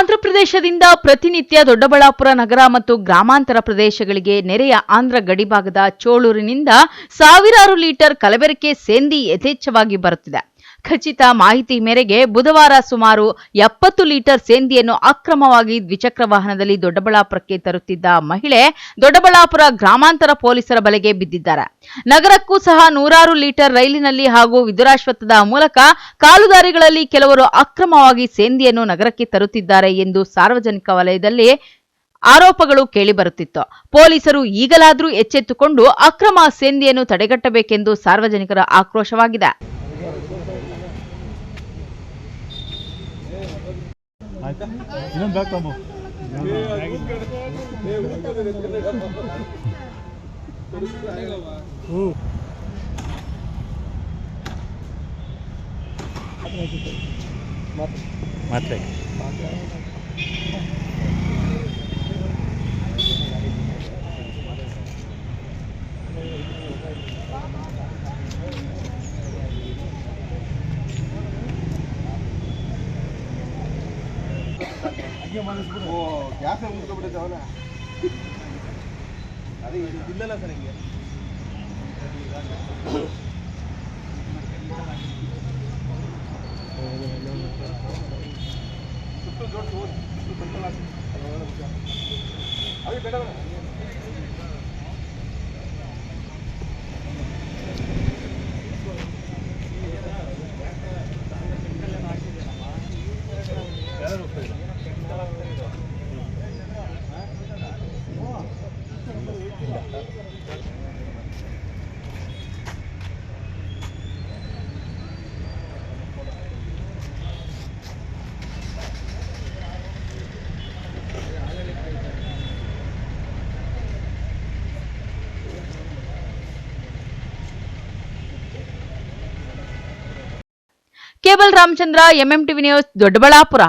ಆಂಧ್ರಪ್ರದೇಶದಿಂದ ಪ್ರತಿನಿತ್ಯ ದೊಡ್ಡಬಳ್ಳಾಪುರ ನಗರ ಮತ್ತು ಗ್ರಾಮಾಂತರ ಪ್ರದೇಶಗಳಿಗೆ ನೆರೆಯ ಆಂಧ್ರ ಗಡಿಭಾಗದ ಚೋಳೂರಿನಿಂದ ಸಾವಿರಾರು ಲೀಟರ್ ಕಲಬೆರಕೆ ಸೇಂದಿ ಯಥೇಚ್ಛವಾಗಿ ಬರುತ್ತಿದೆ. ಖಚಿತ ಮಾಹಿತಿ ಮೇರೆಗೆ ಬುಧವಾರ ಸುಮಾರು 70 ಲೀಟರ್ ಸೇಂದಿಯನ್ನು ಅಕ್ರಮವಾಗಿ ದ್ವಿಚಕ್ರ ವಾಹನದಲ್ಲಿ ದೊಡ್ಡಬಳ್ಳಾಪುರಕ್ಕೆ ತರುತ್ತಿದ್ದ ಮಹಿಳೆ ದೊಡ್ಡಬಳ್ಳಾಪುರ ಗ್ರಾಮಾಂತರ ಪೊಲೀಸರ ಬಲೆಗೆ ಬಿದ್ದಿದ್ದಾರೆ. ನಗರಕ್ಕೂ ಸಹ ನೂರಾರು ಲೀಟರ್ ರೈಲಿನಲ್ಲಿ ಹಾಗೂ ವಿದುರಾಶ್ವತ್ಥದ ಮೂಲಕ ಕಾಲುದಾರಿಗಳಲ್ಲಿ ಕೆಲವರು ಅಕ್ರಮವಾಗಿ ಸೇಂದಿಯನ್ನು ನಗರಕ್ಕೆ ತರುತ್ತಿದ್ದಾರೆ ಎಂದು ಸಾರ್ವಜನಿಕ ವಲಯದಲ್ಲಿ ಆರೋಪಗಳು ಕೇಳಿಬರುತ್ತಿತ್ತು. ಪೊಲೀಸರು ಈಗಲಾದರೂ ಎಚ್ಚೆತ್ತುಕೊಂಡು ಅಕ್ರಮ ಸೇಂದಿಯನ್ನು ತಡೆಗಟ್ಟಬೇಕೆಂದು ಸಾರ್ವಜನಿಕರ ಆಕ್ರೋಶವಾಗಿದೆ. ಗ್ಯಾಸ್ ಮುಗಿಸ್ಬಿಟ್ಟಿದ್ದಾವಲ್ಲ ಅದೇ ಇಲ್ಲಲ್ಲ ಸರ್ ಹಿಂಗೆ ಸುತ್ತು ಜೋಡಿಸಿ ಅದೇ ಬೇಡ cable Ramachandra, MMTV news, Doddaballapura.